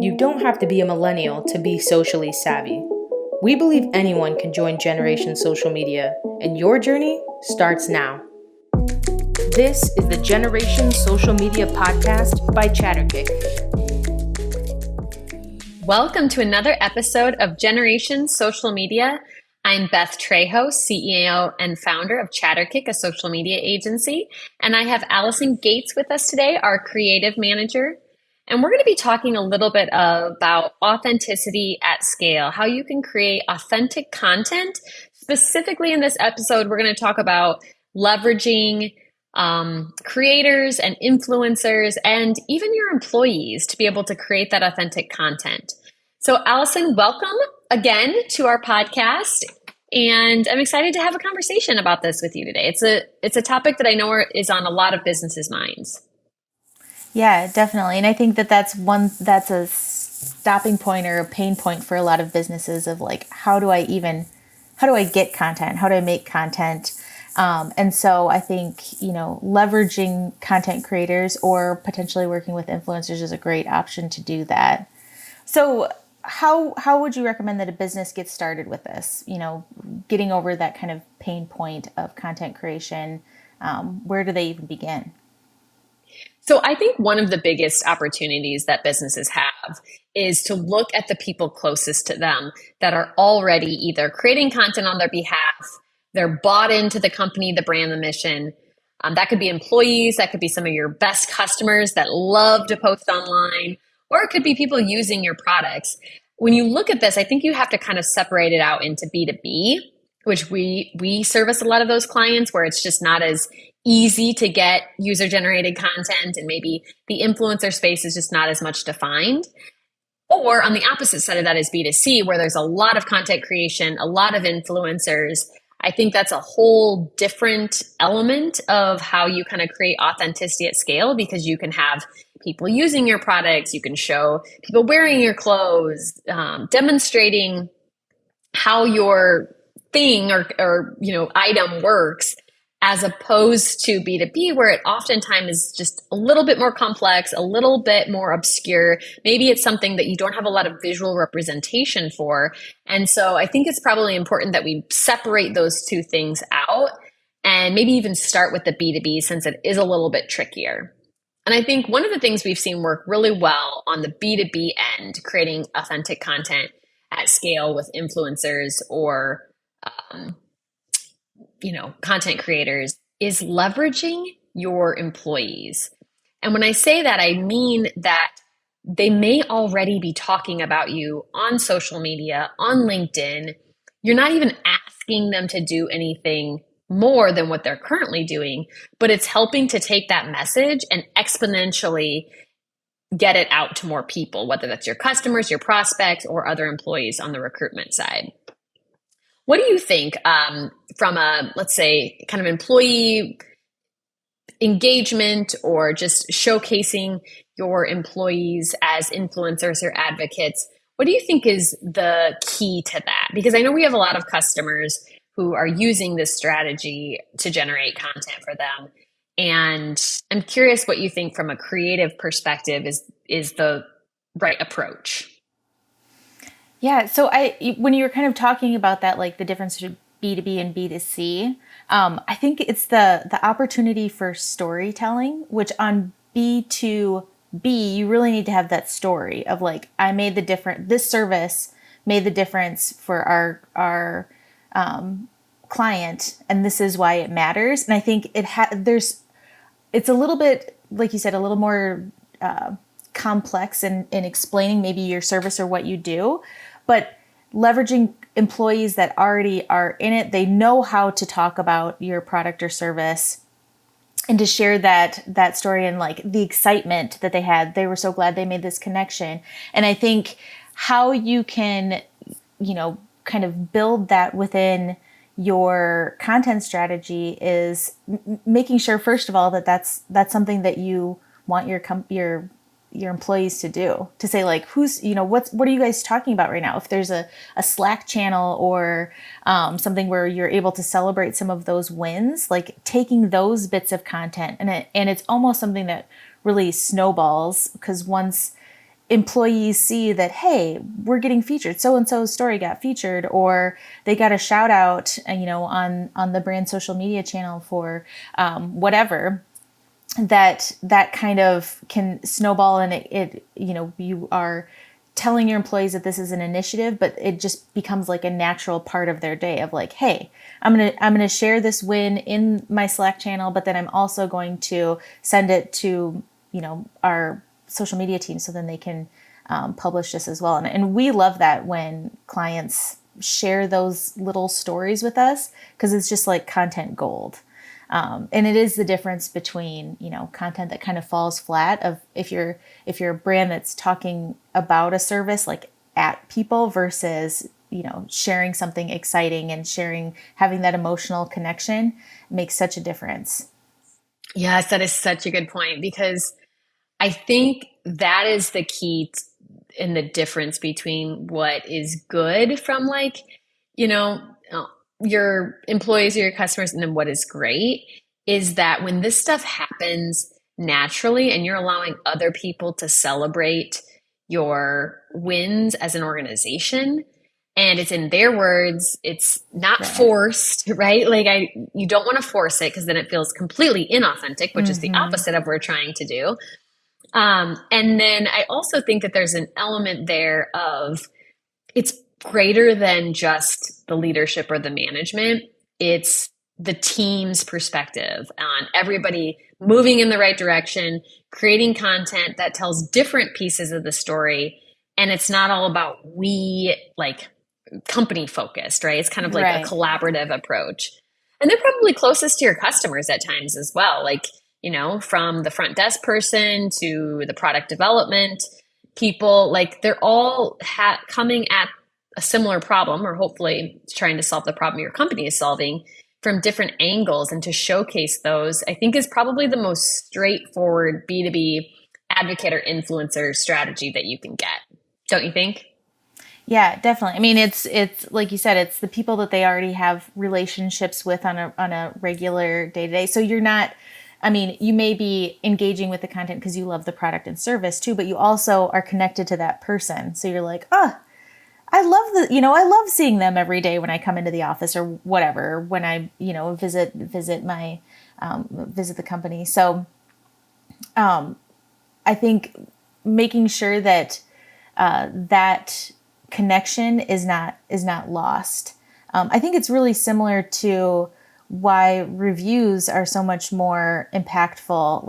You don't have to be a millennial to be socially savvy. We believe anyone can join Generation Social Media, and your journey starts now. This is the Generation Social Media Podcast by Chatterkick. Welcome to another episode of Generation Social Media. I'm Beth Trejo, CEO and founder of Chatterkick, a social media agency. And I have Allison Gates with us today, our creative manager. And we're going to be talking a little bit about authenticity at scale, how you can create authentic content. Specifically in this episode, we're going to talk about leveraging creators and influencers and even your employees to be able to create that authentic content. So Allison, welcome again to our podcast. And I'm excited to have a conversation about this with you today. It's a topic that I know is on a lot of businesses' minds. Yeah, definitely. And I think that's a stopping point or a pain point for a lot of businesses of like, how do I get content? How do I make content? And so I think, leveraging content creators or potentially working with influencers is a great option to do that. So how would you recommend that a business gets started with this? Getting over that kind of pain point of content creation, where do they even begin? So I think one of the biggest opportunities that businesses have is to look at the people closest to them that are already either creating content on their behalf, they're bought into the company, the brand, the mission. That could be employees, that could be some of your best customers that love to post online, or it could be people using your products. When you look at this, I think you have to kind of separate it out into B2B, which we service a lot of those clients where it's just not as easy to get user-generated content, and maybe the influencer space is just not as much defined. Or on the opposite side of that is B2C, where there's a lot of content creation, a lot of influencers. I think that's a whole different element of how you kind of create authenticity at scale, because you can have people using your products, you can show people wearing your clothes, demonstrating how your thing or item works, as opposed to B2B, where it oftentimes is just a little bit more complex, a little bit more obscure. Maybe it's something that you don't have a lot of visual representation for. And so I think it's probably important that we separate those two things out and maybe even start with the B2B, since it is a little bit trickier. And I think one of the things we've seen work really well on the B2B end, creating authentic content at scale with influencers or content creators, is leveraging your employees. And when I say that, I mean that they may already be talking about you on social media, on LinkedIn. You're not even asking them to do anything more than what they're currently doing, but it's helping to take that message and exponentially get it out to more people, whether that's your customers, your prospects, or other employees on the recruitment side. What do you think from a, let's say, kind of employee engagement or just showcasing your employees as influencers or advocates? What do you think is the key to that? Because I know we have a lot of customers who are using this strategy to generate content for them. And I'm curious what you think from a creative perspective is the right approach. Yeah. So when you were kind of talking about that, like the difference between B2B and B2C, I think it's the opportunity for storytelling, which on B2B, you really need to have that story of like, this service made the difference for our client, and this is why it matters. And I think it's a little bit, like you said, a little more complex in explaining maybe your service or what you do, but leveraging employees that already are in it, they know how to talk about your product or service, and to share that story and like the excitement that they had. They were so glad they made this connection. And I think how you can, kind of build that within your content strategy is making sure, first of all, that that's something that you want your employees to do, to say like, what are you guys talking about right now? If there's a Slack channel or something where you're able to celebrate some of those wins, like taking those bits of content, and it's almost something that really snowballs, because once employees see that, hey, we're getting featured, so and so's story got featured, or they got a shout out, on the brand social media channel for whatever, that kind of can snowball, and it you are telling your employees that this is an initiative, but it just becomes like a natural part of their day of like, hey, I'm gonna share this win in my Slack channel, but then I'm also going to send it to our social media team so then they can publish this as well. And we love that when clients share those little stories with us, because it's just like content gold. And it is the difference between, content that kind of falls flat of if you're a brand that's talking about a service like at people versus, sharing something exciting and having that emotional connection makes such a difference. Yes, that is such a good point, because I think that is the key in the difference between what is good from your employees or your customers, and then what is great is that when this stuff happens naturally and you're allowing other people to celebrate your wins as an organization, and it's in their words, it's not forced, right? You don't want to force it, because then it feels completely inauthentic, which is the opposite of what we're trying to do. And then I also think that there's an element there of it's greater than just the leadership or the management. It's the team's perspective on everybody moving in the right direction, creating content that tells different pieces of the story. And it's not all about company focused, right? It's kind of like a collaborative approach. And they're probably closest to your customers at times as well. From the front desk person to the product development people, they're all coming at a similar problem, or hopefully trying to solve the problem your company is solving from different angles. And to showcase those, I think, is probably the most straightforward B2B advocate or influencer strategy that you can get. Don't you think? Yeah, definitely. I mean, it's like you said, it's the people that they already have relationships with on a regular day to day. So you're not, you may be engaging with the content because you love the product and service too, but you also are connected to that person. So you're like, I love seeing them every day when I come into the office or whatever, when I, visit the company. So, I think making sure that, that connection is not lost. I think it's really similar to why reviews are so much more impactful,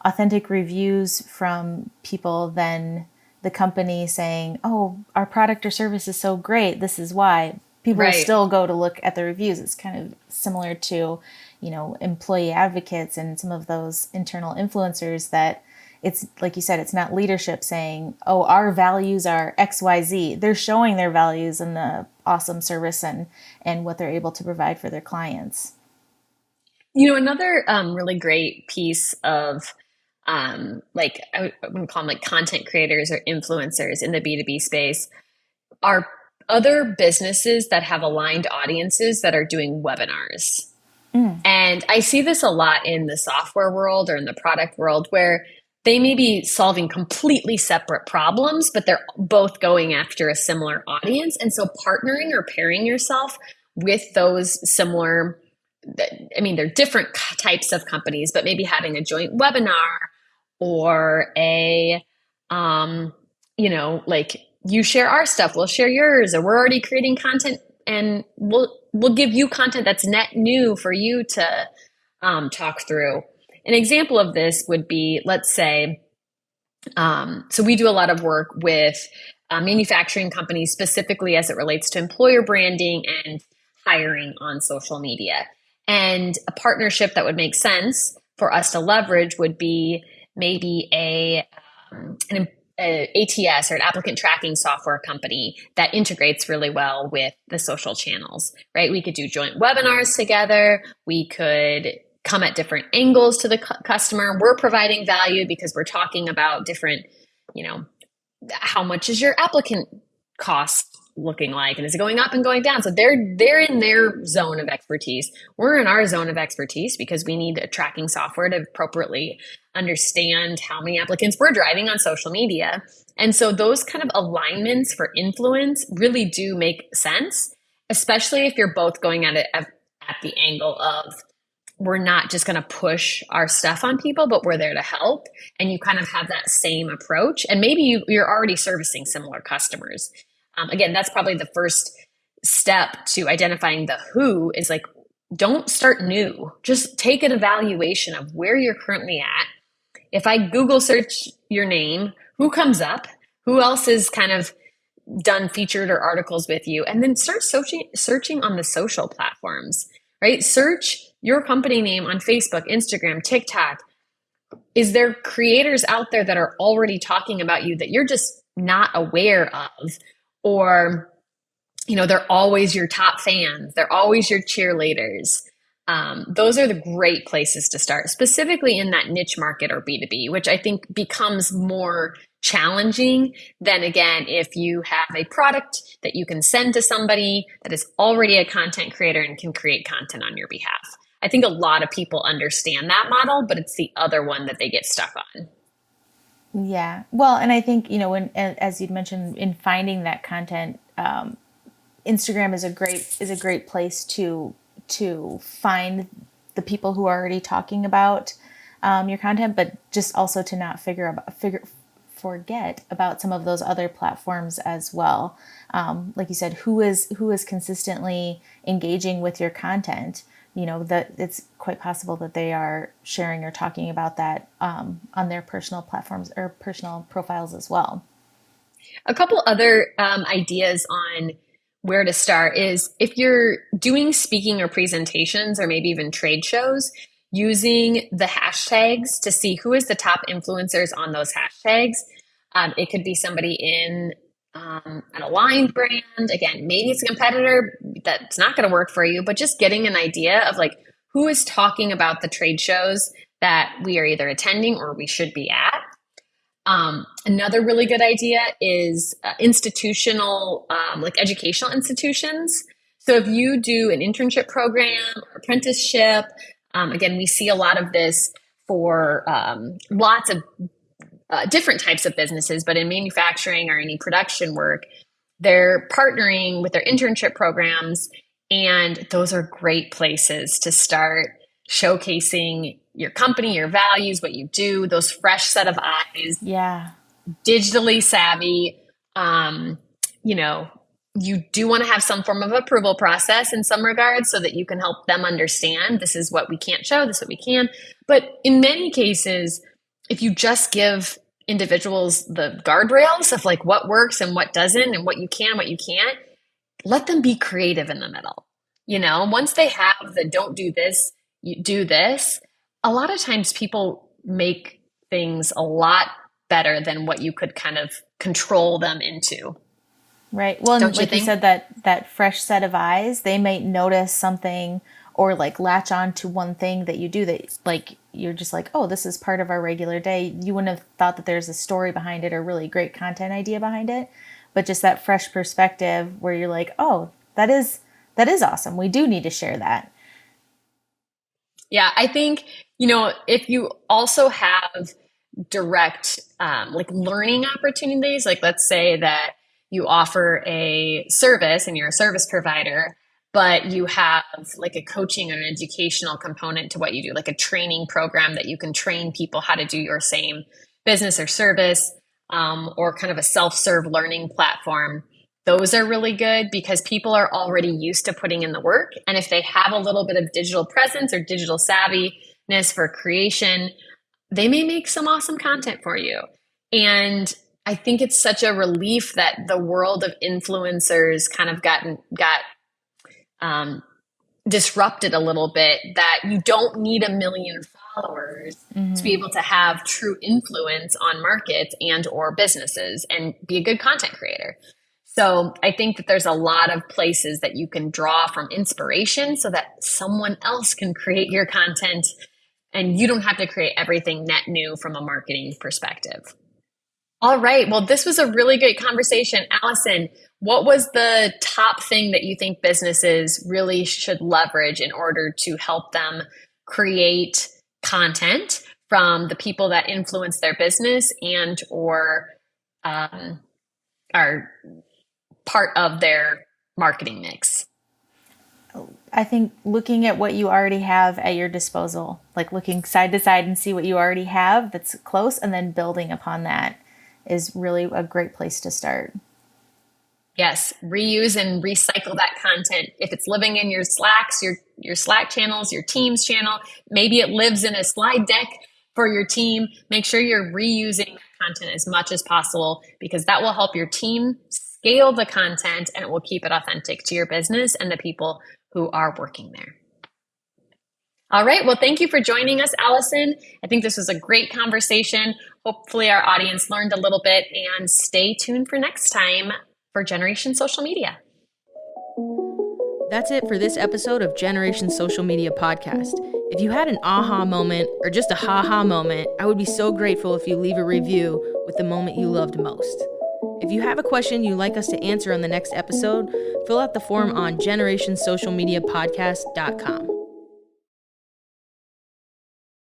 authentic reviews from people than the company saying, oh, our product or service is so great, this is why. People still go to look at the reviews. It's kind of similar to, employee advocates and some of those internal influencers that it's like you said, it's not leadership saying, oh, our values are XYZ. They're showing their values in the awesome service and what they're able to provide for their clients. Another really great piece of I wouldn't call them content creators or influencers in the B2B space are other businesses that have aligned audiences that are doing webinars. And I see this a lot in the software world or in the product world, where they may be solving completely separate problems, but they're both going after a similar audience. And so partnering or pairing yourself with those similar, they're different types of companies, but maybe having a joint webinar or you share our stuff, we'll share yours, or we're already creating content and we'll give you content that's net new for you to talk through. An example of this would be, let's say, so we do a lot of work with manufacturing companies, specifically as it relates to employer branding and hiring on social media. And a partnership that would make sense for us to leverage would be maybe an ATS or an applicant tracking software company that integrates really well with the social channels, right? We could do joint webinars together. We could come at different angles to the customer. We're providing value because we're talking about different, how much is your applicant cost looking like? And is it going up and going down? So they're in their zone of expertise. We're in our zone of expertise because we need a tracking software to appropriately understand how many applicants we're driving on social media. And so those kind of alignments for influence really do make sense, especially if you're both going at it at the angle of, we're not just going to push our stuff on people, but we're there to help. And you kind of have that same approach. And maybe you're already servicing similar customers. Again, that's probably the first step to identifying the who is like, don't start new. Just take an evaluation of where you're currently at. If I Google search your name, who comes up? Who else is kind of done featured or articles with you? And then start searching on the social platforms, right? Search your company name on Facebook, Instagram, TikTok. Is there creators out there that are already talking about you that you're just not aware of? Or, they're always your top fans. They're always your cheerleaders. Those are the great places to start, specifically in that niche market or B2B, which I think becomes more challenging than, again, if you have a product that you can send to somebody that is already a content creator and can create content on your behalf. I think a lot of people understand that model, but it's the other one that they get stuck on. Yeah. Well, and I think, when, as you'd mentioned, in finding that content, Instagram is a great place to find the people who are already talking about your content, but just also to not forget about some of those other platforms as well. Like you said, who is consistently engaging with your content? That it's quite possible that they are sharing or talking about that on their personal platforms or personal profiles as well. A couple other ideas on where to start is if you're doing speaking or presentations or maybe even trade shows, using the hashtags to see who is the top influencers on those hashtags. It could be somebody in an aligned brand. Again, maybe it's a competitor that's not going to work for you, but just getting an idea of like who is talking about the trade shows that we are either attending or we should be at. Another really good idea is institutional, like educational institutions. So if you do an internship program or apprenticeship, again, we see a lot of this for lots of different types of businesses, but in manufacturing or any production work, they're partnering with their internship programs. And those are great places to start showcasing your company, your values, what you do, those fresh set of eyes. Yeah. Digitally savvy. You do want to have some form of approval process in some regards so that you can help them understand this is what we can't show, this is what we can. But in many cases, if you just give individuals the guardrails of like what works and what doesn't and what you can, what you can't, let them be creative in the middle. Once they have the don't do this, you do this, a lot of times people make things a lot better than what you could kind of control them into. Right. Well, and like you said, that fresh set of eyes, they might notice something or like latch on to one thing that you do that like you're just like, oh, this is part of our regular day. You wouldn't have thought that there's a story behind it or really great content idea behind it, but just that fresh perspective where you're like, oh, that is awesome. We do need to share that. Yeah, I think, if you also have direct like learning opportunities, like let's say that you offer a service and you're a service provider, but you have like a coaching or an educational component to what you do, like a training program that you can train people how to do your same business or service, or kind of a self-serve learning platform. Those are really good because people are already used to putting in the work. And if they have a little bit of digital presence or digital savviness for creation, they may make some awesome content for you. And I think it's such a relief that the world of influencers kind of got disrupted a little bit, that you don't need 1 million followers to be able to have true influence on markets and or businesses and be a good content creator. So I think that there's a lot of places that you can draw from inspiration so that someone else can create your content and you don't have to create everything net new from a marketing perspective. All right. Well, this was a really great conversation. Allison, what was the top thing that you think businesses really should leverage in order to help them create content from the people that influence their business and or are part of their marketing mix? I think looking at what you already have at your disposal, like looking side to side and see what you already have that's close, and then building upon that is really a great place to start. Yes, reuse and recycle that content. If it's living in your Slacks, your Slack channels, your Teams channel, maybe it lives in a slide deck for your team. Make sure you're reusing that content as much as possible, because that will help your team scale the content and it will keep it authentic to your business and the people who are working there. All right. Well, thank you for joining us, Allison. I think this was a great conversation. Hopefully our audience learned a little bit, and stay tuned for next time for Generation Social Media. That's it for this episode of Generation Social Media Podcast. If you had an aha moment or just a ha-ha moment, I would be so grateful if you leave a review with the moment you loved most. If you have a question you'd like us to answer on the next episode, fill out the form on generationsocialmediapodcast.com.